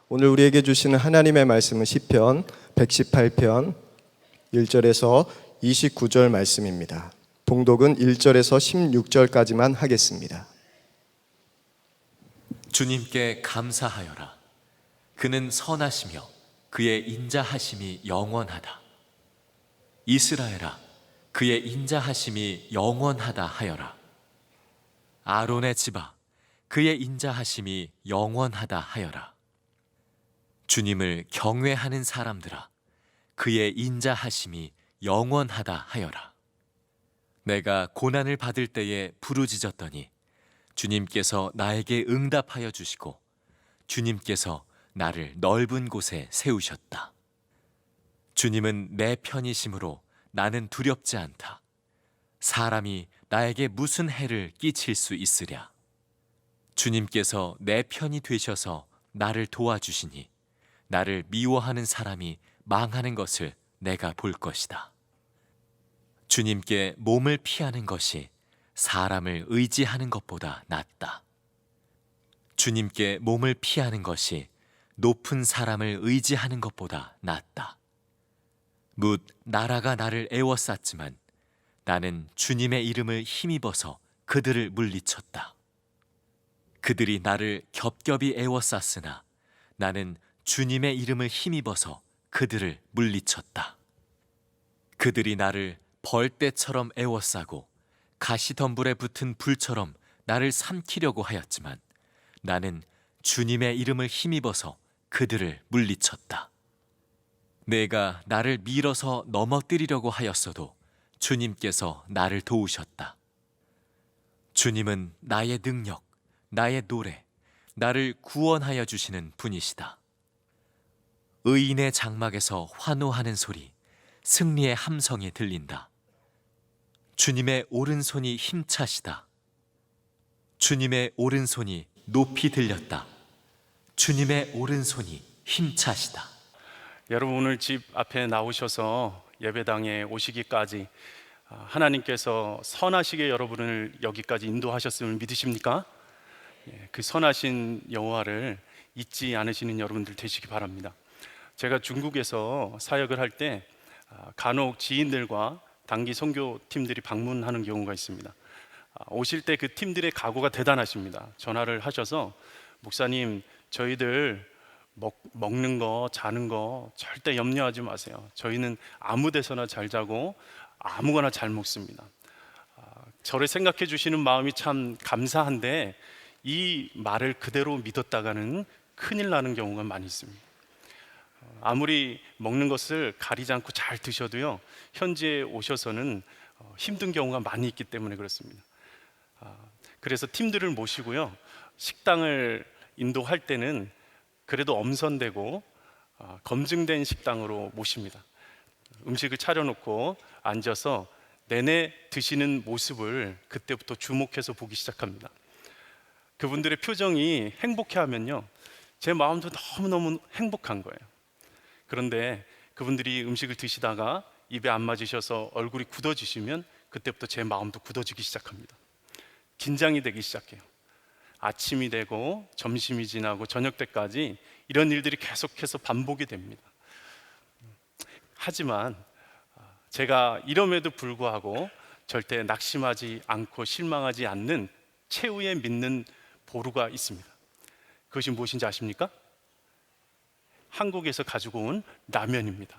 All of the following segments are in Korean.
오늘 우리에게 주시는 하나님의 말씀은 시편 118편 1절에서 29절 말씀입니다. 봉독은 1절에서 16절까지만 하겠습니다. 주님께 감사하여라. 그는 선하시며 그의 인자하심이 영원하다. 이스라엘아, 그의 인자하심이 영원하다 하여라. 아론의 집아, 그의 인자하심이 영원하다 하여라. 주님을 경외하는 사람들아, 그의 인자하심이 영원하다 하여라. 내가 고난을 받을 때에 부르짖었더니 주님께서 나에게 응답하여 주시고 주님께서 나를 넓은 곳에 세우셨다. 주님은 내 편이심으로 나는 두렵지 않다. 사람이 나에게 무슨 해를 끼칠 수 있으랴. 주님께서 내 편이 되셔서 나를 도와주시니 나를 미워하는 사람이 망하는 것을 내가 볼 것이다. 주님께 몸을 피하는 것이 사람을 의지하는 것보다 낫다. 주님께 몸을 피하는 것이 높은 사람을 의지하는 것보다 낫다. 뭇 나라가 나를 애워쌌지만 나는 주님의 이름을 힘입어서 그들을 물리쳤다. 그들이 나를 겹겹이 애워쌌으나 나는 주님의 이름을 힘입어서 그들을 물리쳤다. 그들이 나를 벌떼처럼 애워싸고 가시덤불에 붙은 불처럼 나를 삼키려고 하였지만 나는 주님의 이름을 힘입어서 그들을 물리쳤다. 내가 나를 밀어서 넘어뜨리려고 하였어도 주님께서 나를 도우셨다. 주님은 나의 능력, 나의 노래, 나를 구원하여 주시는 분이시다. 의인의 장막에서 환호하는 소리, 승리의 함성이 들린다. 주님의 오른손이 힘차시다. 주님의 오른손이 높이 들렸다. 주님의 오른손이 힘차시다. 여러분, 오늘 집 앞에 나오셔서 예배당에 오시기까지 하나님께서 선하시게 여러분을 여기까지 인도하셨음을 믿으십니까? 그 선하신 여호와를 잊지 않으시는 여러분들 되시기 바랍니다. 제가 중국에서 사역을 할 때 간혹 지인들과 단기 선교팀들이 방문하는 경우가 있습니다. 오실 때 그 팀들의 각오가 대단하십니다. 전화를 하셔서 목사님, 저희들 먹는 거, 자는 거 절대 염려하지 마세요. 저희는 아무 데서나 잘 자고 아무거나 잘 먹습니다. 저를 생각해 주시는 마음이 참 감사한데 이 말을 그대로 믿었다가는 큰일 나는 경우가 많이 있습니다. 아무리 먹는 것을 가리지 않고 잘 드셔도요, 현지에 오셔서는 힘든 경우가 많이 있기 때문에 그렇습니다. 그래서 팀들을 모시고요, 식당을 인도할 때는 그래도 엄선되고 검증된 식당으로 모십니다. 음식을 차려놓고 앉아서 내내 드시는 모습을 그때부터 주목해서 보기 시작합니다. 그분들의 표정이 행복해하면요, 제 마음도 너무너무 행복한 거예요. 그런데 그분들이 음식을 드시다가 입에 안 맞으셔서 얼굴이 굳어지시면 그때부터 제 마음도 굳어지기 시작합니다. 긴장이 되기 시작해요. 아침이 되고 점심이 지나고 저녁 때까지 이런 일들이 계속해서 반복이 됩니다. 하지만 제가 이럼에도 불구하고 절대 낙심하지 않고 실망하지 않는 최후에 믿는 보루가 있습니다. 그것이 무엇인지 아십니까? 한국에서 가지고 온 라면입니다.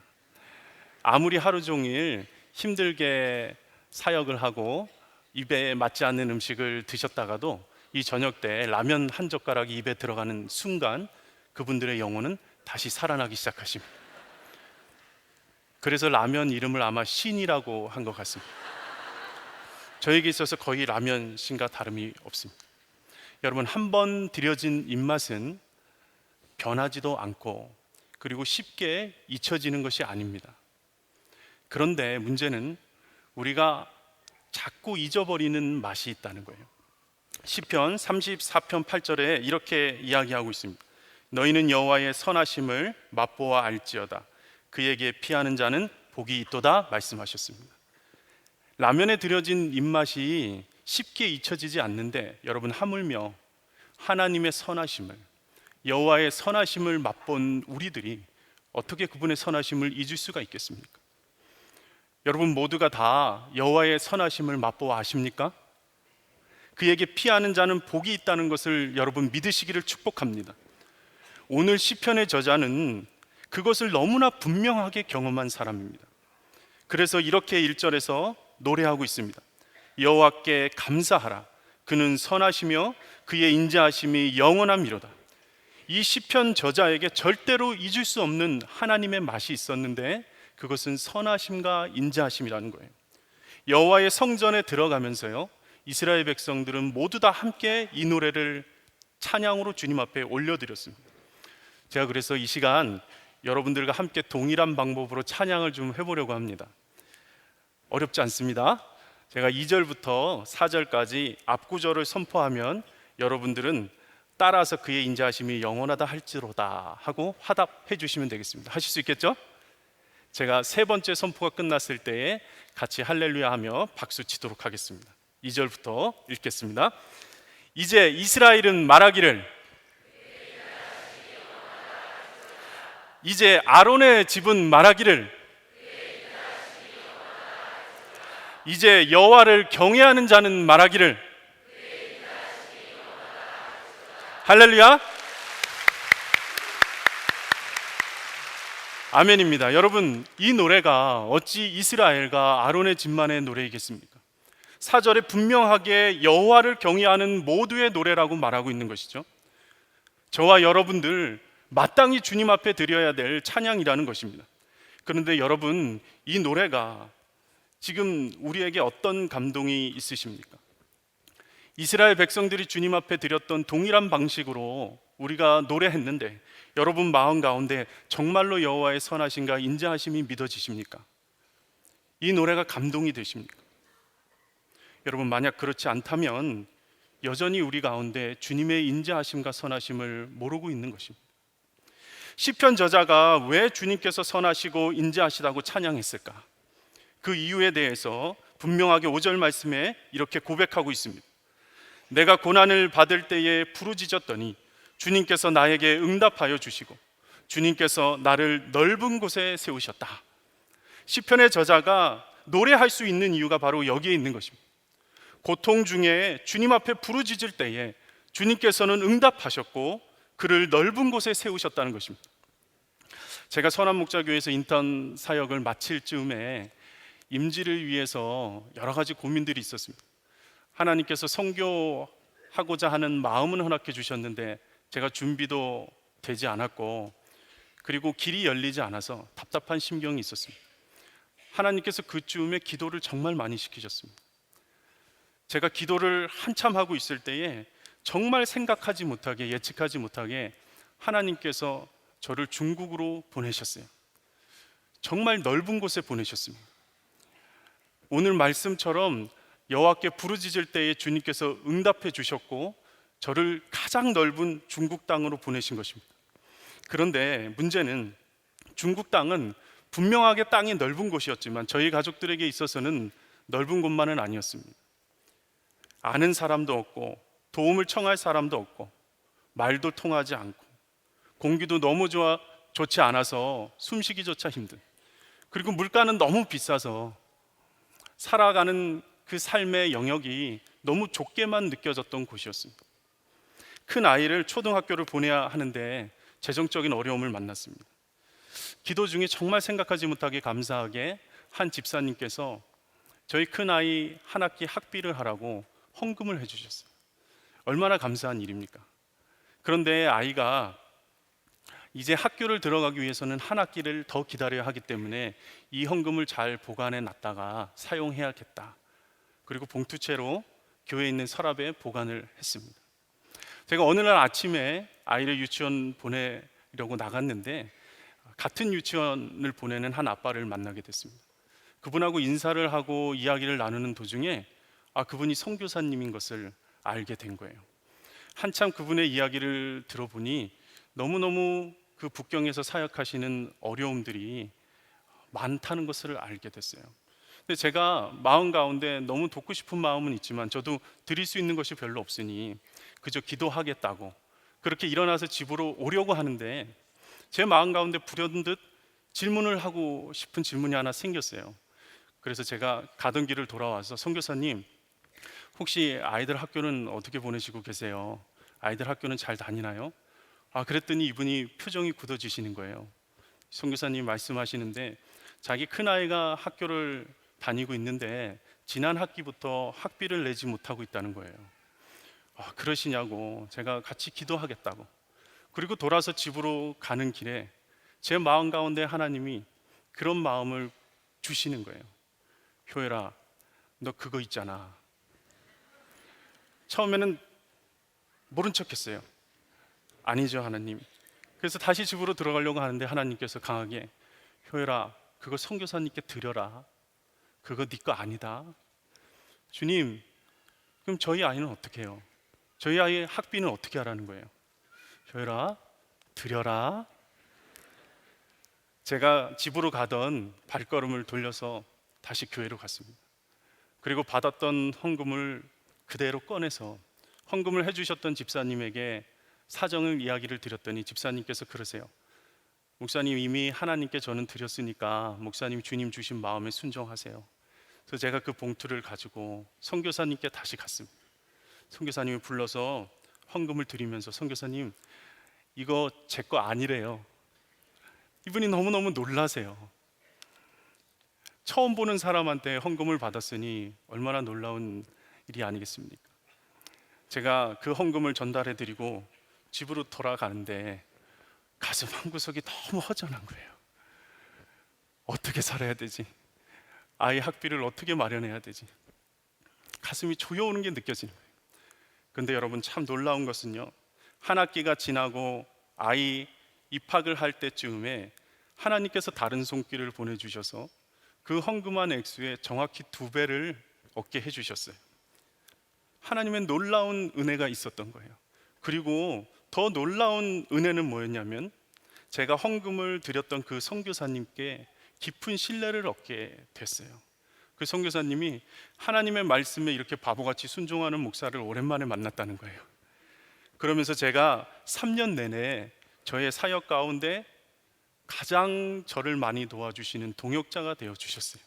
아무리 하루 종일 힘들게 사역을 하고 입에 맞지 않는 음식을 드셨다가도 이 저녁 때 라면 한 젓가락이 입에 들어가는 순간 그분들의 영혼은 다시 살아나기 시작하십니다. 그래서 라면 이름을 아마 신이라고 한 것 같습니다. 저에게 있어서 거의 라면 신과 다름이 없습니다. 여러분, 한 번 들여진 입맛은 변하지도 않고 그리고 쉽게 잊혀지는 것이 아닙니다. 그런데 문제는 우리가 자꾸 잊어버리는 맛이 있다는 거예요. 시편 34편 8절에 이렇게 이야기하고 있습니다. 너희는 여호와의 선하심을 맛보아 알지어다. 그에게 피하는 자는 복이 있도다 말씀하셨습니다. 라면에 들여진 입맛이 쉽게 잊혀지지 않는데 여러분, 하물며 하나님의 선하심을, 여호와의 선하심을 맛본 우리들이 어떻게 그분의 선하심을 잊을 수가 있겠습니까? 여러분 모두가 다 여호와의 선하심을 맛보아 아십니까? 그에게 피하는 자는 복이 있다는 것을 여러분 믿으시기를 축복합니다. 오늘 시편의 저자는 그것을 너무나 분명하게 경험한 사람입니다. 그래서 이렇게 1절에서 노래하고 있습니다. 여호와께 감사하라. 그는 선하시며 그의 인자하심이 영원함이로다. 이 시편 저자에게 절대로 잊을 수 없는 하나님의 맛이 있었는데 그것은 선하심과 인자하심이라는 거예요. 여호와의 성전에 들어가면서요, 이스라엘 백성들은 모두 다 함께 이 노래를 찬양으로 주님 앞에 올려드렸습니다. 제가 그래서 이 시간 여러분들과 함께 동일한 방법으로 찬양을 좀 해보려고 합니다. 어렵지 않습니다. 제가 2절부터 4절까지 앞구절을 선포하면 여러분들은 따라서 그의 인자하심이 영원하다 할지로다 하고 화답해 주시면 되겠습니다. 하실 수 있겠죠? 제가 세 번째 선포가 끝났을 때에 같이 할렐루야 하며 박수 치도록 하겠습니다. 2절부터 읽겠습니다. 이제 이스라엘은 말하기를, 이제 아론의 집은 말하기를, 이제 여호와를 경외하는 자는 말하기를. 할렐루야. 아멘입니다. 여러분, 이 노래가 어찌 이스라엘과 아론의 집만의 노래이겠습니까? 4절에 분명하게 여호와를 경외하는 모두의 노래라고 말하고 있는 것이죠. 저와 여러분들 마땅히 주님 앞에 드려야 될 찬양이라는 것입니다. 그런데 여러분, 이 노래가 지금 우리에게 어떤 감동이 있으십니까? 이스라엘 백성들이 주님 앞에 드렸던 동일한 방식으로 우리가 노래했는데 여러분 마음 가운데 정말로 여호와의 선하심과 인자하심이 믿어지십니까? 이 노래가 감동이 되십니까? 여러분, 만약 그렇지 않다면 여전히 우리 가운데 주님의 인자하심과 선하심을 모르고 있는 것입니다. 시편 저자가 왜 주님께서 선하시고 인자하시다고 찬양했을까? 그 이유에 대해서 분명하게 5절 말씀에 이렇게 고백하고 있습니다. 내가 고난을 받을 때에 부르짖었더니 주님께서 나에게 응답하여 주시고 주님께서 나를 넓은 곳에 세우셨다. 시편의 저자가 노래할 수 있는 이유가 바로 여기에 있는 것입니다. 고통 중에 주님 앞에 부르짖을 때에 주님께서는 응답하셨고 그를 넓은 곳에 세우셨다는 것입니다. 제가 선한목자교회에서 인턴 사역을 마칠 즈음에 임지를 위해서 여러 가지 고민들이 있었습니다. 하나님께서 선교하고자 하는 마음은 허락해 주셨는데 제가 준비도 되지 않았고 그리고 길이 열리지 않아서 답답한 심경이 있었습니다. 하나님께서 그 즈음에 기도를 정말 많이 시키셨습니다. 제가 기도를 한참 하고 있을 때에 정말 생각하지 못하게, 예측하지 못하게 하나님께서 저를 중국으로 보내셨어요. 정말 넓은 곳에 보내셨습니다. 오늘 말씀처럼 여호와께 부르짖을 때에 주님께서 응답해 주셨고 저를 가장 넓은 중국 땅으로 보내신 것입니다. 그런데 문제는 중국 땅은 분명하게 땅이 넓은 곳이었지만 저희 가족들에게 있어서는 넓은 곳만은 아니었습니다. 아는 사람도 없고 도움을 청할 사람도 없고 말도 통하지 않고 공기도 너무 좋지 않아서 숨쉬기조차 힘든, 그리고 물가는 너무 비싸서 살아가는 그 삶의 영역이 너무 좁게만 느껴졌던 곳이었습니다. 큰 아이를 초등학교를 보내야 하는데 재정적인 어려움을 만났습니다. 기도 중에 정말 생각하지 못하게 감사하게 한 집사님께서 저희 큰 아이 한 학기 학비를 하라고 헌금을 해주셨어요. 얼마나 감사한 일입니까? 그런데 아이가 이제 학교를 들어가기 위해서는 한 학기를 더 기다려야 하기 때문에 이 헌금을 잘 보관해 놨다가 사용해야겠다. 그리고 봉투채로 교회에 있는 서랍에 보관을 했습니다. 제가 어느 날 아침에 아이를 유치원 보내려고 나갔는데 같은 유치원을 보내는 한 아빠를 만나게 됐습니다. 그분하고 인사를 하고 이야기를 나누는 도중에 그분이 선교사님인 것을 알게 된 거예요. 한참 그분의 이야기를 들어보니 너무너무 그 북경에서 사역하시는 어려움들이 많다는 것을 알게 됐어요. 근데 제가 마음 가운데 너무 돕고 싶은 마음은 있지만 저도 드릴 수 있는 것이 별로 없으니 그저 기도하겠다고 그렇게 일어나서 집으로 오려고 하는데 제 마음 가운데 불현듯 질문을 하고 싶은 질문이 하나 생겼어요. 그래서 제가 가던 길을 돌아와서 선교사님, 혹시 아이들 학교는 어떻게 보내시고 계세요? 아이들 학교는 잘 다니나요? 그랬더니 이분이 표정이 굳어지시는 거예요. 선교사님 말씀하시는데 자기 큰아이가 학교를 다니고 있는데 지난 학기부터 학비를 내지 못하고 있다는 거예요. 그러시냐고 제가 같이 기도하겠다고. 그리고 돌아서 집으로 가는 길에 제 마음 가운데 하나님이 그런 마음을 주시는 거예요. 효열아, 너 그거 있잖아. 처음에는 모른 척했어요. 아니죠, 하나님. 그래서 다시 집으로 들어가려고 하는데 하나님께서 강하게, 효열아, 그거 선교사님께 드려라. 그거 네 거 아니다. 주님, 그럼 저희 아이는 어떻게 해요? 저희 아이의 학비는 어떻게 하라는 거예요? 효열아, 드려라. 제가 집으로 가던 발걸음을 돌려서 다시 교회로 갔습니다. 그리고 받았던 헌금을 그대로 꺼내서 헌금을 해주셨던 집사님에게 사정을 이야기를 드렸더니 집사님께서 그러세요. 목사님, 이미 하나님께 저는 드렸으니까 목사님 주님 주신 마음에 순종하세요. 그래서 제가 그 봉투를 가지고 선교사님께 다시 갔습니다. 선교사님이 불러서 헌금을 드리면서, 선교사님, 이거 제 거 아니래요. 이분이 너무너무 놀라세요. 처음 보는 사람한테 헌금을 받았으니 얼마나 놀라운 일이 아니겠습니까? 제가 그 헌금을 전달해 드리고 집으로 돌아가는데 가슴 한구석이 너무 허전한 거예요. 어떻게 살아야 되지? 아이 학비를 어떻게 마련해야 되지? 가슴이 조여오는 게 느껴지는 거예요. 근데 여러분, 참 놀라운 것은요, 한 학기가 지나고 아이 입학을 할 때쯤에 하나님께서 다른 손길을 보내주셔서 그 헌금한 액수의 정확히 2배를 얻게 해주셨어요. 하나님의 놀라운 은혜가 있었던 거예요. 그리고 더 놀라운 은혜는 뭐였냐면, 제가 헌금을 드렸던 그 선교사님께 깊은 신뢰를 얻게 됐어요. 그 선교사님이 하나님의 말씀에 이렇게 바보같이 순종하는 목사를 오랜만에 만났다는 거예요. 그러면서 제가 3년 내내 저의 사역 가운데 가장 저를 많이 도와주시는 동역자가 되어주셨어요.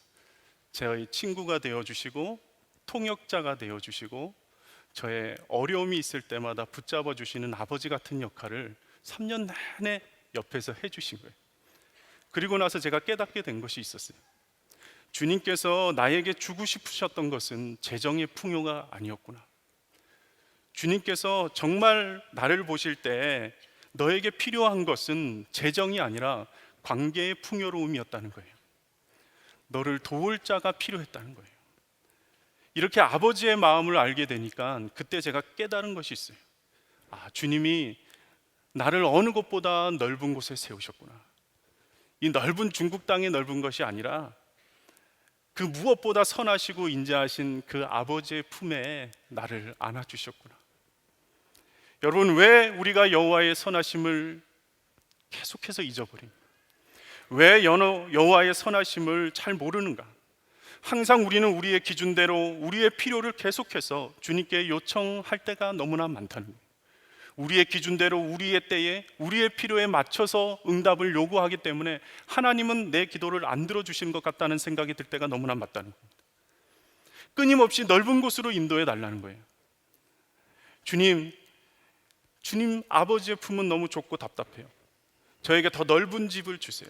저의 친구가 되어주시고 통역자가 되어주시고 저의 어려움이 있을 때마다 붙잡아 주시는 아버지 같은 역할을 3년 내내 옆에서 해주신 거예요. 그리고 나서 제가 깨닫게 된 것이 있었어요. 주님께서 나에게 주고 싶으셨던 것은 재정의 풍요가 아니었구나. 주님께서 정말 나를 보실 때 너에게 필요한 것은 재정이 아니라 관계의 풍요로움이었다는 거예요. 너를 도울 자가 필요했다는 거예요. 이렇게 아버지의 마음을 알게 되니까 그때 제가 깨달은 것이 있어요. 주님이 나를 어느 곳보다 넓은 곳에 세우셨구나. 이 넓은 중국 땅이 넓은 것이 아니라 그 무엇보다 선하시고 인자하신 그 아버지의 품에 나를 안아주셨구나. 여러분, 왜 우리가 여호와의 선하심을 계속해서 잊어버립니까? 왜 여호와의 선하심을 잘 모르는가? 항상 우리는 우리의 기준대로 우리의 필요를 계속해서 주님께 요청할 때가 너무나 많다는 거예요. 우리의 기준대로 우리의 때에 우리의 필요에 맞춰서 응답을 요구하기 때문에 하나님은 내 기도를 안 들어주시는 것 같다는 생각이 들 때가 너무나 많다는 겁니다. 끊임없이 넓은 곳으로 인도해 달라는 거예요. 주님 아버지의 품은 너무 좁고 답답해요. 저에게 더 넓은 집을 주세요.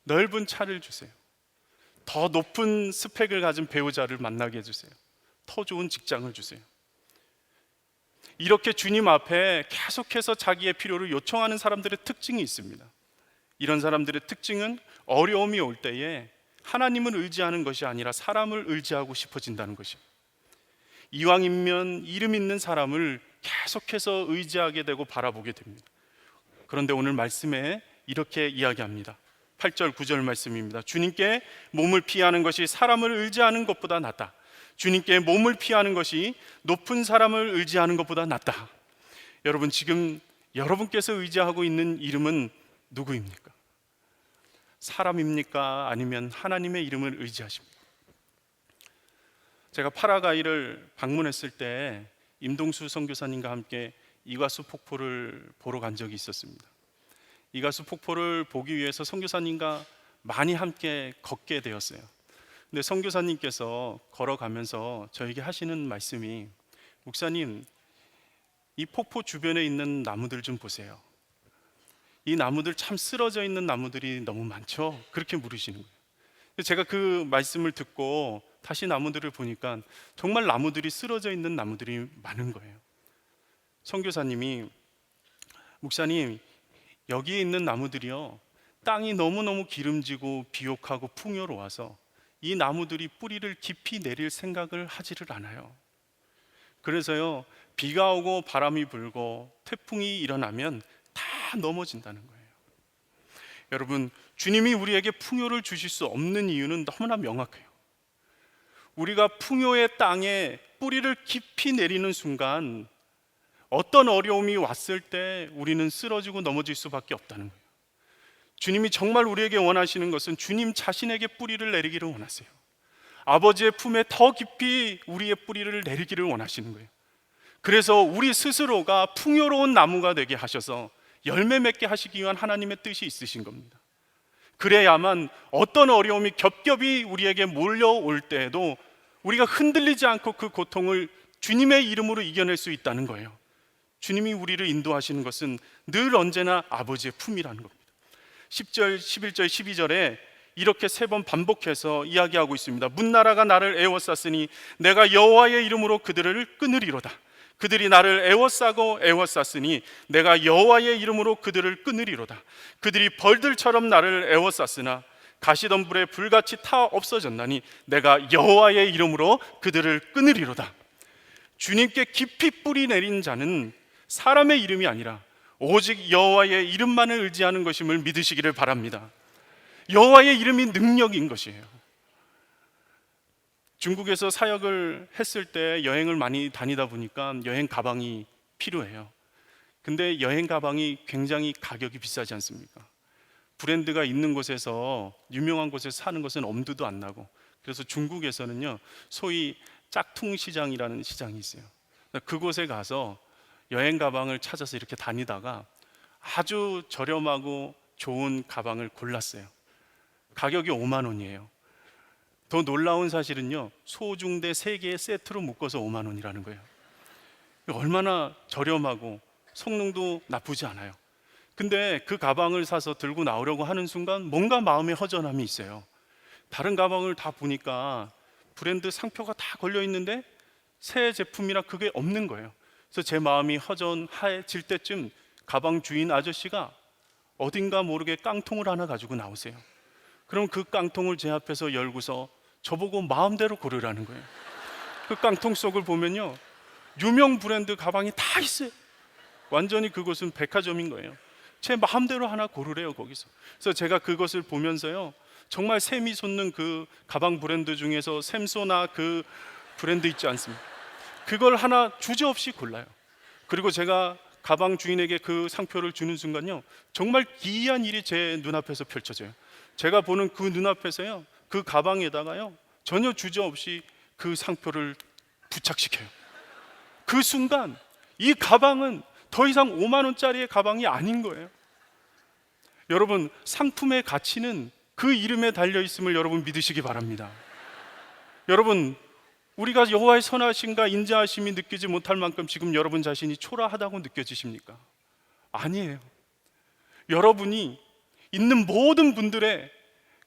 넓은 차를 주세요. 더 높은 스펙을 가진 배우자를 만나게 해주세요. 더 좋은 직장을 주세요. 이렇게 주님 앞에 계속해서 자기의 필요를 요청하는 사람들의 특징이 있습니다. 이런 사람들의 특징은 어려움이 올 때에 하나님을 의지하는 것이 아니라 사람을 의지하고 싶어진다는 것입니다. 이왕이면 이름 있는 사람을 계속해서 의지하게 되고 바라보게 됩니다. 그런데 오늘 말씀에 이렇게 이야기합니다. 8절 9절 말씀입니다. 주님께 몸을 피하는 것이 사람을 의지하는 것보다 낫다. 주님께 몸을 피하는 것이 높은 사람을 의지하는 것보다 낫다. 여러분, 지금 여러분께서 의지하고 있는 이름은 누구입니까? 사람입니까? 아니면 하나님의 이름을 의지하십니까? 제가 파라과이를 방문했을 때 임동수 선교사님과 함께 이과수 폭포를 보러 간 적이 있었습니다. 이과수 폭포를 보기 위해서 선교사님과 많이 함께 걷게 되었어요. 근데 선교사님께서 걸어가면서 저에게 하시는 말씀이, 목사님, 이 폭포 주변에 있는 나무들 좀 보세요. 이 나무들 참 쓰러져 있는 나무들이 너무 많죠? 그렇게 물으시는 거예요. 제가 그 말씀을 듣고 다시 나무들을 보니까 정말 나무들이 쓰러져 있는 나무들이 많은 거예요. 선교사님이, 목사님, 여기에 있는 나무들이요, 땅이 너무너무 기름지고 비옥하고 풍요로워서 이 나무들이 뿌리를 깊이 내릴 생각을 하지를 않아요. 그래서요, 비가 오고 바람이 불고 태풍이 일어나면 다 넘어진다는 거예요. 여러분, 주님이 우리에게 풍요를 주실 수 없는 이유는 너무나 명확해요. 우리가 풍요의 땅에 뿌리를 깊이 내리는 순간 어떤 어려움이 왔을 때 우리는 쓰러지고 넘어질 수밖에 없다는 거예요. 주님이 정말 우리에게 원하시는 것은 주님 자신에게 뿌리를 내리기를 원하세요. 아버지의 품에 더 깊이 우리의 뿌리를 내리기를 원하시는 거예요. 그래서 우리 스스로가 풍요로운 나무가 되게 하셔서 열매 맺게 하시기 위한 하나님의 뜻이 있으신 겁니다. 그래야만 어떤 어려움이 겹겹이 우리에게 몰려올 때에도 우리가 흔들리지 않고 그 고통을 주님의 이름으로 이겨낼 수 있다는 거예요. 주님이 우리를 인도하시는 것은 늘 언제나 아버지의 품이라는 겁니다. 10절, 11절, 12절에 이렇게 3번 반복해서 이야기하고 있습니다. 문나라가 나를 애워쌌으니 내가 여호와의 이름으로 그들을 끊으리로다. 그들이 나를 애워싸고 애워쌌으니 내가 여호와의 이름으로 그들을 끊으리로다. 그들이 벌들처럼 나를 애워쌌으나 가시던 불에 불같이 타 없어졌나니 내가 여호와의 이름으로 그들을 끊으리로다. 주님께 깊이 뿌리 내린 자는 사람의 이름이 아니라 오직 여호와의 이름만을 의지하는 것임을 믿으시기를 바랍니다. 여호와의 이름이 능력인 것이에요. 중국에서 사역을 했을 때 여행을 많이 다니다 보니까 여행 가방이 필요해요. 근데 여행 가방이 굉장히 가격이 비싸지 않습니까? 브랜드가 있는 곳에서, 유명한 곳에서 사는 것은 엄두도 안 나고, 그래서 중국에서는요, 소위 짝퉁 시장이라는 시장이 있어요. 그곳에 가서 여행 가방을 찾아서 이렇게 다니다가 아주 저렴하고 좋은 가방을 골랐어요. 가격이 5만 원이에요. 더 놀라운 사실은요, 소중대 3개의 세트로 묶어서 5만 원이라는 거예요. 얼마나 저렴하고 성능도 나쁘지 않아요. 근데 그 가방을 사서 들고 나오려고 하는 순간 뭔가 마음에 허전함이 있어요. 다른 가방을 다 보니까 브랜드 상표가 다 걸려 있는데 새 제품이라 그게 없는 거예요. 그래서 제 마음이 허전해질 때쯤 가방 주인 아저씨가 어딘가 모르게 깡통을 하나 가지고 나오세요. 그럼 그 깡통을 제 앞에서 열고서 저보고 마음대로 고르라는 거예요. 그 깡통 속을 보면요, 유명 브랜드 가방이 다 있어요. 완전히 그곳은 백화점인 거예요. 제 마음대로 하나 고르래요, 거기서. 그래서 제가 그것을 보면서요, 정말 샘이 솟는 그 가방 브랜드 중에서 샘소나 그 브랜드 있지 않습니까? 그걸 하나 주저없이 골라요. 그리고 제가 가방 주인에게 그 상표를 주는 순간요, 정말 기이한 일이 제 눈앞에서 펼쳐져요. 제가 보는 그 눈앞에서요, 그 가방에다가요, 전혀 주저없이 그 상표를 부착시켜요. 그 순간 이 가방은 더 이상 5만 원짜리의 가방이 아닌 거예요. 여러분, 상품의 가치는 그 이름에 달려 있음을 여러분 믿으시기 바랍니다. 여러분, 우리가 여호와의 선하심과 인자하심이 느끼지 못할 만큼 지금 여러분 자신이 초라하다고 느껴지십니까? 아니에요. 여러분이 있는 모든 분들의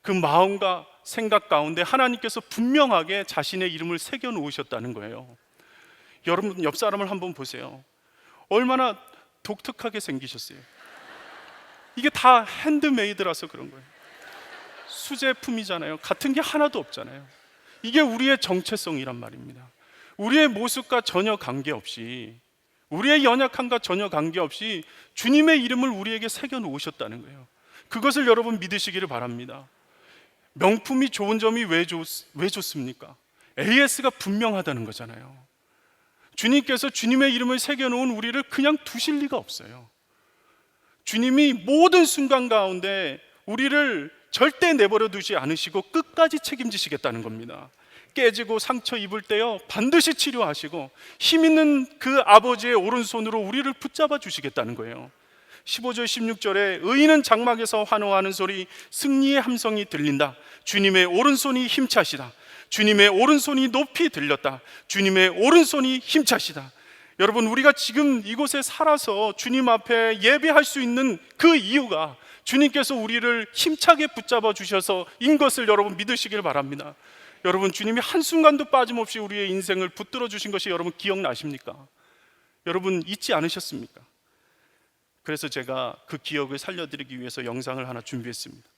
그 마음과 생각 가운데 하나님께서 분명하게 자신의 이름을 새겨 놓으셨다는 거예요. 여러분 옆 사람을 한번 보세요. 얼마나 독특하게 생기셨어요. 이게 다 핸드메이드라서 그런 거예요. 수제품이잖아요. 같은 게 하나도 없잖아요. 이게 우리의 정체성이란 말입니다. 우리의 모습과 전혀 관계없이, 우리의 연약함과 전혀 관계없이 주님의 이름을 우리에게 새겨 놓으셨다는 거예요. 그것을 여러분 믿으시기를 바랍니다. 명품이 좋은 점이 왜 좋습니까? AS가 분명하다는 거잖아요. 주님께서 주님의 이름을 새겨 놓은 우리를 그냥 두실 리가 없어요. 주님이 모든 순간 가운데 우리를 절대 내버려 두지 않으시고 끝까지 책임지시겠다는 겁니다. 깨지고 상처 입을 때요 반드시 치료하시고 힘 있는 그 아버지의 오른손으로 우리를 붙잡아 주시겠다는 거예요. 15절 16절에 의인은 장막에서 환호하는 소리, 승리의 함성이 들린다. 주님의 오른손이 힘차시다. 주님의 오른손이 높이 들렸다. 주님의 오른손이 힘차시다. 여러분, 우리가 지금 이곳에 살아서 주님 앞에 예배할 수 있는 그 이유가 주님께서 우리를 힘차게 붙잡아 주셔서인 것을 여러분 믿으시길 바랍니다. 여러분, 주님이 한순간도 빠짐없이 우리의 인생을 붙들어 주신 것이 여러분 기억나십니까? 여러분 잊지 않으셨습니까? 그래서 제가 그 기억을 살려드리기 위해서 영상을 하나 준비했습니다.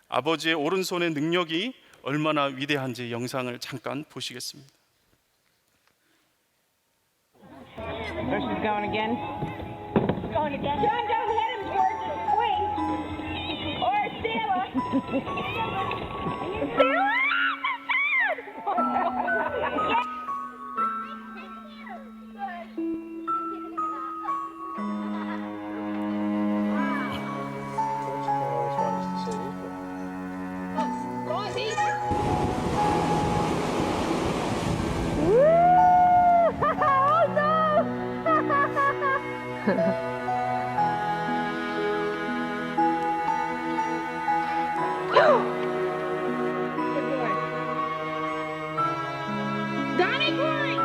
아버지의 오른손의 능력이 얼마나 위대한지 영상을 잠깐 보시겠습니다. There she's going again. Going again. John, don't hit him, George. Wait. Or Stella. Stella! Donnie Corey!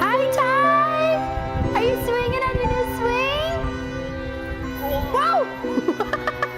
Hi, Ty! Are you swinging on your new swing? Whoa!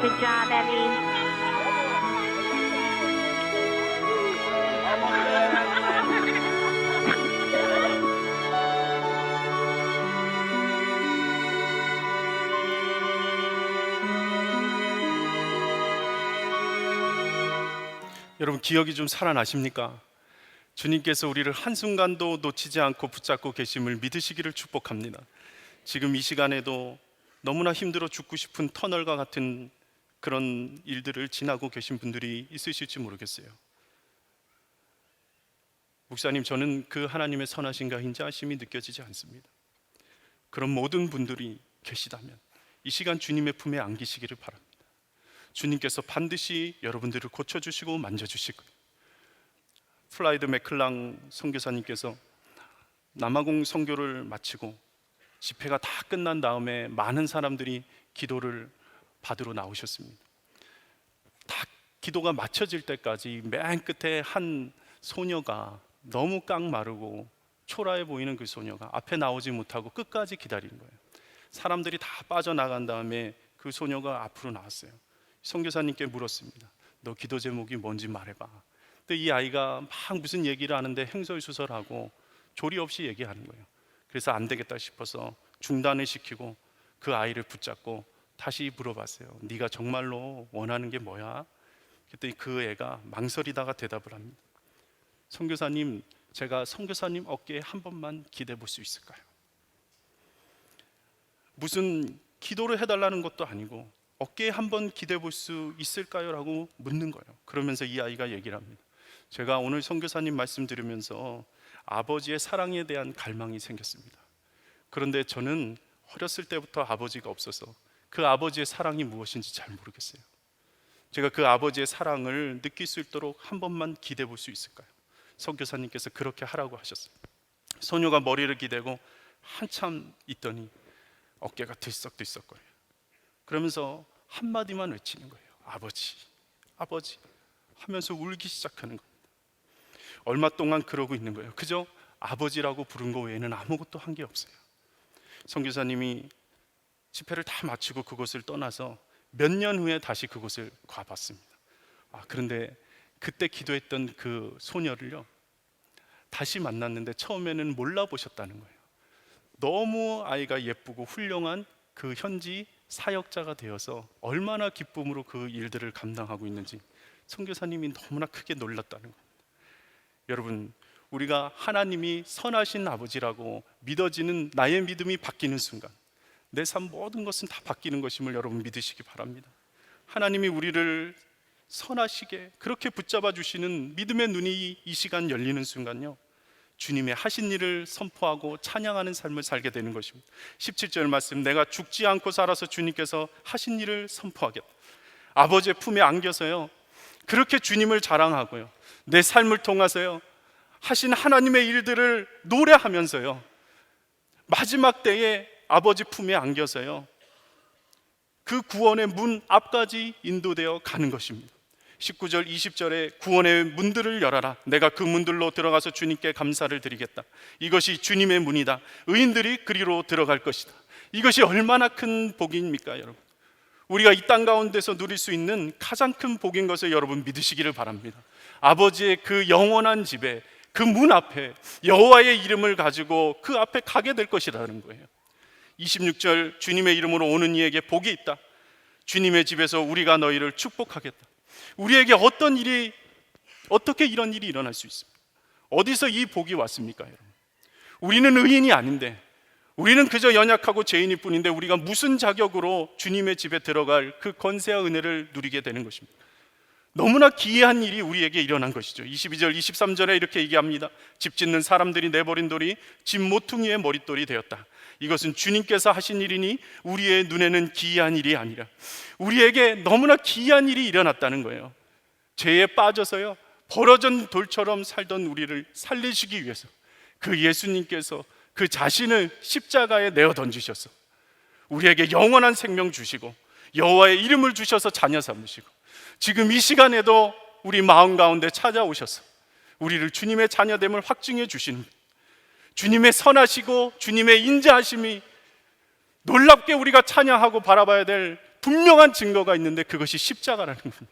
Good job, Evie. 여러분 기억이 좀 살아나십니까? 주님께서 우리를 한순간도 놓치지 않고 붙잡고 계심을 믿으시기를 축복합니다. 지금 이 시간에도 너무나 힘들어 죽고 싶은 터널과 같은 그런 일들을 지나고 계신 분들이 있으실지 모르겠어요. 목사님, 저는 그 하나님의 선하심과 인자하심이 느껴지지 않습니다. 그런 모든 분들이 계시다면 이 시간 주님의 품에 안기시기를 바랍니다. 주님께서 반드시 여러분들을 고쳐주시고 만져주실 거예요. 플라이드 맥클랑 선교사님께서 남아공 선교를 마치고 집회가 다 끝난 다음에 많은 사람들이 기도를 받으러 나오셨습니다. 다 기도가 마쳐질 때까지 맨 끝에 한 소녀가 너무 깡마르고 초라해 보이는 그 소녀가 앞에 나오지 못하고 끝까지 기다리는 거예요. 사람들이 다 빠져나간 다음에 그 소녀가 앞으로 나왔어요. 선교사님께 물었습니다. 너 기도 제목이 뭔지 말해봐. 근데 이 아이가 막 무슨 얘기를 하는데 횡설수설하고 조리 없이 얘기하는 거예요. 그래서 안 되겠다 싶어서 중단을 시키고 그 아이를 붙잡고 다시 물어봤어요. 네가 정말로 원하는 게 뭐야? 그랬더니 그 애가 망설이다가 대답을 합니다. 선교사님, 제가 선교사님 어깨에 한 번만 기대 볼 수 있을까요? 무슨 기도를 해달라는 것도 아니고 어깨에 한 번 기대 볼 수 있을까요? 라고 묻는 거예요. 그러면서 이 아이가 얘기를 합니다. 제가 오늘 선교사님 말씀 들으면서 아버지의 사랑에 대한 갈망이 생겼습니다. 그런데 저는 어렸을 때부터 아버지가 없어서 그 아버지의 사랑이 무엇인지 잘 모르겠어요. 제가 그 아버지의 사랑을 느낄 수 있도록 한 번만 기대 볼 수 있을까요? 선교사님께서 그렇게 하라고 하셨어요. 소녀가 머리를 기대고 한참 있더니 어깨가 들썩들썩거려요. 그러면서 한마디만 외치는 거예요. 아버지, 아버지 하면서 울기 시작하는 겁니다. 얼마 동안 그러고 있는 거예요. 그저 아버지라고 부른 거 외에는 아무것도 한 게 없어요. 선교사님이 집회를 다 마치고 그곳을 떠나서 몇 년 후에 다시 그곳을 가봤습니다. 그런데 그때 기도했던 그 소녀를요 다시 만났는데 처음에는 몰라보셨다는 거예요. 너무 아이가 예쁘고 훌륭한 그 현지 사역자가 되어서 얼마나 기쁨으로 그 일들을 감당하고 있는지 선교사님이 너무나 크게 놀랐다는 겁니다. 여러분, 우리가 하나님이 선하신 아버지라고 믿어지는 나의 믿음이 바뀌는 순간 내 삶 모든 것은 다 바뀌는 것임을 여러분 믿으시기 바랍니다. 하나님이 우리를 선하시게 그렇게 붙잡아 주시는 믿음의 눈이 이 시간 열리는 순간요 주님의 하신 일을 선포하고 찬양하는 삶을 살게 되는 것입니다. 17절 말씀, 내가 죽지 않고 살아서 주님께서 하신 일을 선포하겠다. 아버지의 품에 안겨서요 그렇게 주님을 자랑하고요 내 삶을 통해서요 하신 하나님의 일들을 노래하면서요 마지막 때에 아버지 품에 안겨서요 그 구원의 문 앞까지 인도되어 가는 것입니다. 19절 20절에 구원의 문들을 열어라. 내가 그 문들로 들어가서 주님께 감사를 드리겠다. 이것이 주님의 문이다. 의인들이 그리로 들어갈 것이다. 이것이 얼마나 큰 복입니까 여러분. 우리가 이 땅 가운데서 누릴 수 있는 가장 큰 복인 것을 여러분 믿으시기를 바랍니다. 아버지의 그 영원한 집에 그 문 앞에 여호와의 이름을 가지고 그 앞에 가게 될 것이라는 거예요. 26절 주님의 이름으로 오는 이에게 복이 있다. 주님의 집에서 우리가 너희를 축복하겠다. 우리에게 어떻게 이런 일이 일어날 수 있습니까? 어디서 이 복이 왔습니까 여러분? 우리는 의인이 아닌데, 우리는 그저 연약하고 죄인일 뿐인데 우리가 무슨 자격으로 주님의 집에 들어갈 그 권세와 은혜를 누리게 되는 것입니다. 너무나 기이한 일이 우리에게 일어난 것이죠. 22절 23절에 이렇게 얘기합니다. 집 짓는 사람들이 내버린 돌이 집 모퉁이의 머릿돌이 되었다. 이것은 주님께서 하신 일이니 우리의 눈에는 기이한 일이 아니라 우리에게 너무나 기이한 일이 일어났다는 거예요. 죄에 빠져서요 벌어진 돌처럼 살던 우리를 살리시기 위해서 그 예수님께서 그 자신을 십자가에 내어 던지셔서 우리에게 영원한 생명 주시고 여호와의 이름을 주셔서 자녀 삼으시고 지금 이 시간에도 우리 마음 가운데 찾아오셔서 우리를 주님의 자녀됨을 확증해 주시는 주님의 선하시고 주님의 인자하심이 놀랍게 우리가 찬양하고 바라봐야 될 분명한 증거가 있는데 그것이 십자가라는 겁니다.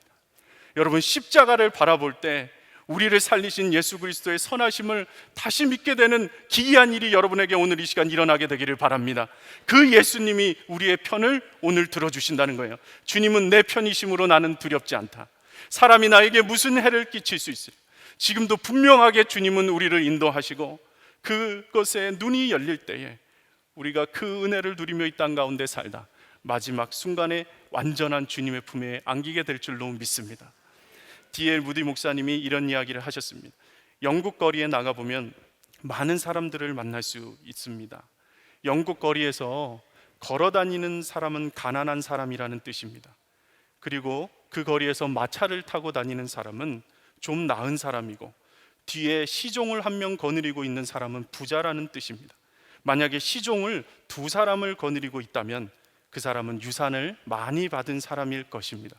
여러분, 십자가를 바라볼 때 우리를 살리신 예수 그리스도의 선하심을 다시 믿게 되는 기이한 일이 여러분에게 오늘 이 시간 일어나게 되기를 바랍니다. 그 예수님이 우리의 편을 오늘 들어주신다는 거예요. 주님은 내 편이심으로 나는 두렵지 않다. 사람이 나에게 무슨 해를 끼칠 수 있으리. 지금도 분명하게 주님은 우리를 인도하시고 그것에 눈이 열릴 때에 우리가 그 은혜를 누리며 이 땅 가운데 살다 마지막 순간에 완전한 주님의 품에 안기게 될 줄로 믿습니다. D.L. 무디 목사님이 이런 이야기를 하셨습니다. 영국 거리에 나가보면 많은 사람들을 만날 수 있습니다. 영국 거리에서 걸어다니는 사람은 가난한 사람이라는 뜻입니다. 그리고 그 거리에서 마차를 타고 다니는 사람은 좀 나은 사람이고 뒤에 시종을 한 명 거느리고 있는 사람은 부자라는 뜻입니다. 만약에 시종을 두 사람을 거느리고 있다면 그 사람은 유산을 많이 받은 사람일 것입니다.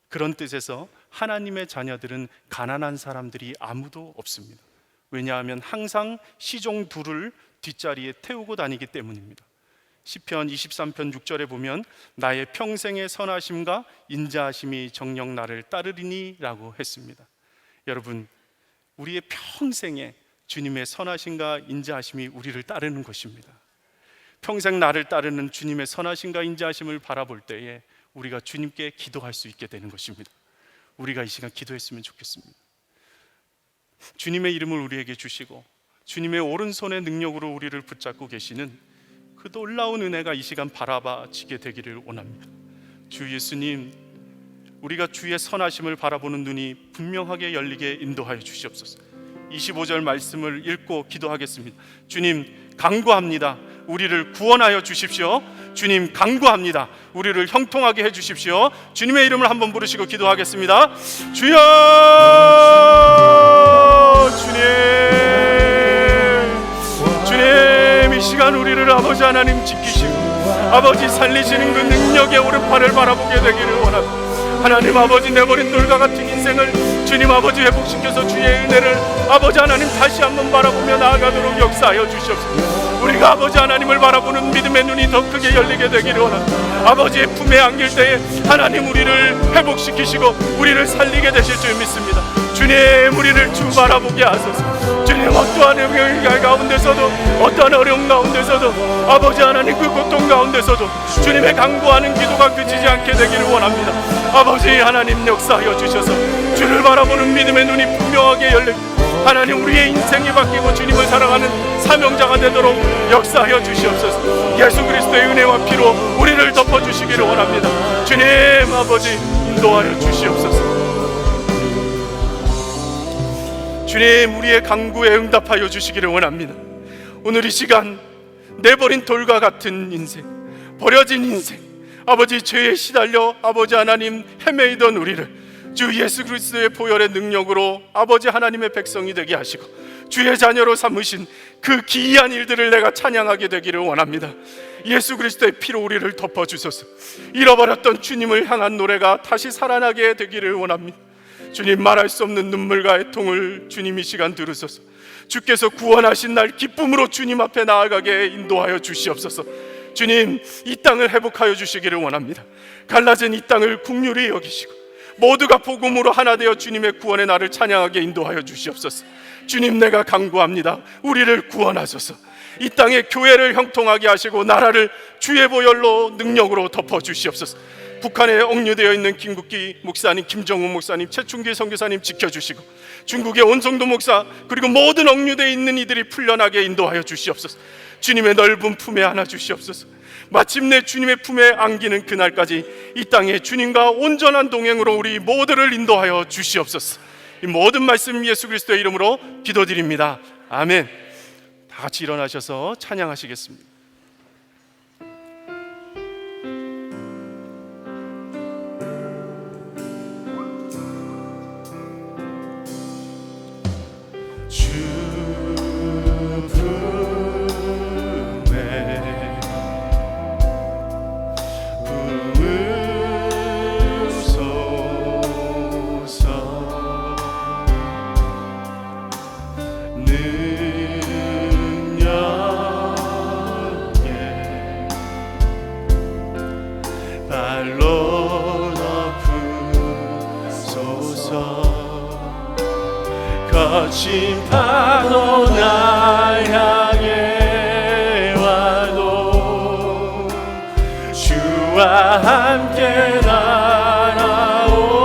그런 뜻에서 하나님의 자녀들은 가난한 사람들이 아무도 없습니다. 왜냐하면 항상 시종 둘을 뒷자리에 태우고 다니기 때문입니다. 시편 23편 6절에 보면 나의 평생의 선하심과 인자하심이 정녕 나를 따르리니 라고 했습니다. 여러분, 우리의 평생에 주님의 선하심과 인자하심이 우리를 따르는 것입니다. 평생 나를 따르는 주님의 선하심과 인자하심을 바라볼 때에 우리가 주님께 기도할 수 있게 되는 것입니다. 우리가 이 시간 기도했으면 좋겠습니다. 주님의 이름을 우리에게 주시고 주님의 오른손의 능력으로 우리를 붙잡고 계시는 그 놀라운 은혜가 이 시간 바라봐지게 되기를 원합니다. 주 예수님, 우리가 주의 선하심을 바라보는 눈이 분명하게 열리게 인도하여 주시옵소서. 25절 말씀을 읽고 기도하겠습니다. 주님, 간구합니다. 우리를 구원하여 주십시오. 주님, 간구합니다. 우리를 형통하게 해주십시오. 주님의 이름을 한번 부르시고 기도하겠습니다. 주여, 주님, 주님, 이 시간 시간 우리를 아버지 하나님 지키시고 아버지 살리시는 그 능력의 오른팔을 바라보게 되기를 원합니다. 하나님 아버지, 내버린 돌과 같은 인생을 주님 아버지 회복시켜서 주의 은혜를 아버지 하나님 다시 한번 바라보며 나아가도록 역사하여 주시옵소서. 우리가 아버지 하나님을 바라보는 믿음의 눈이 더 크게 열리게 되기를 원합니다. 아버지의 품에 안길 때에 하나님 우리를 회복시키시고 우리를 살리게 되실 줄 믿습니다. 주님, 우리를 주 바라보게 하소서. 주님, 어떠한 영역 가운데서도, 어떠한 어려움 가운데서도, 아버지 하나님 그 고통 가운데서도 주님의 간구하는 기도가 그치지 않게 되기를 원합니다. 아버지 하나님 역사하여 주셔서 주를 바라보는 믿음의 눈이 분명하게 열리고 하나님 우리의 인생이 바뀌고 주님을 사랑하는 사명자가 되도록 역사하여 주시옵소서. 예수 그리스도의 은혜와 피로 우리를 덮어주시기를 원합니다. 주님 아버지, 인도하여 주시옵소서. 주님, 우리의 간구에 응답하여 주시기를 원합니다. 오늘 이 시간 내버린 돌과 같은 인생, 버려진 인생, 아버지 죄에 시달려 아버지 하나님 헤매이던 우리를 주 예수 그리스도의 보혈의 능력으로 아버지 하나님의 백성이 되게 하시고 주의 자녀로 삼으신 그 기이한 일들을 내가 찬양하게 되기를 원합니다. 예수 그리스도의 피로 우리를 덮어주소서. 잃어버렸던 주님을 향한 노래가 다시 살아나게 되기를 원합니다. 주님, 말할 수 없는 눈물과 애통을 주님 이 시간 들으소서. 주께서 구원하신 날 기쁨으로 주님 앞에 나아가게 인도하여 주시옵소서. 주님, 이 땅을 회복하여 주시기를 원합니다. 갈라진 이 땅을 긍휼히 여기시고 모두가 복음으로 하나 되어 주님의 구원의 날을 찬양하게 인도하여 주시옵소서. 주님, 내가 간구합니다. 우리를 구원하소서. 이 땅의 교회를 형통하게 하시고 나라를 주의 보혈로 능력으로 덮어 주시옵소서. 북한에 억류되어 있는 김국기 목사님, 김정훈 목사님, 최충기 선교사님 지켜주시고 중국의 온성도 목사 그리고 모든 억류되어 있는 이들이 풀려나게 인도하여 주시옵소서. 주님의 넓은 품에 안아 주시옵소서. 마침내 주님의 품에 안기는 그날까지 이 땅에 주님과 온전한 동행으로 우리 모두를 인도하여 주시옵소서. 이 모든 말씀 예수 그리스도의 이름으로 기도드립니다. 아멘. 다 같이 일어나셔서 찬양하시겠습니다. 거친 파도 날 향해 와도 주와 함께 날아오르리.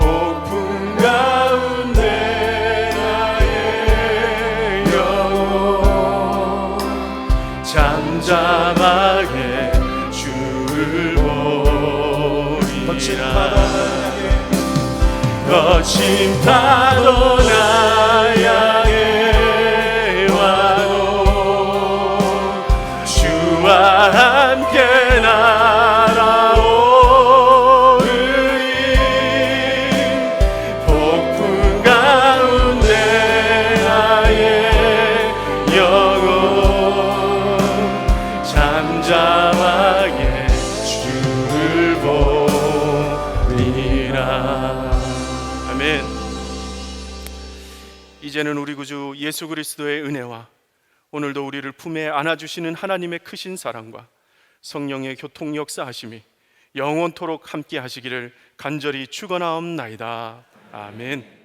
폭풍 가운데 나의 영혼 잠잠하게 주를 보리라. 거친 파도 날 향해 와도 주와 함께 날아오르리. 폭풍 가운데 나의 영혼 잠잠하게 주를 보리라. 아멘. 이제는 우리 구주 예수 그리스도의 은혜와 오늘도 우리를 품에 안아주시는 하나님의 크신 사랑과 성령의 교통 역사하심이 영원토록 함께 하시기를 간절히 축원하옵나이다. 아멘.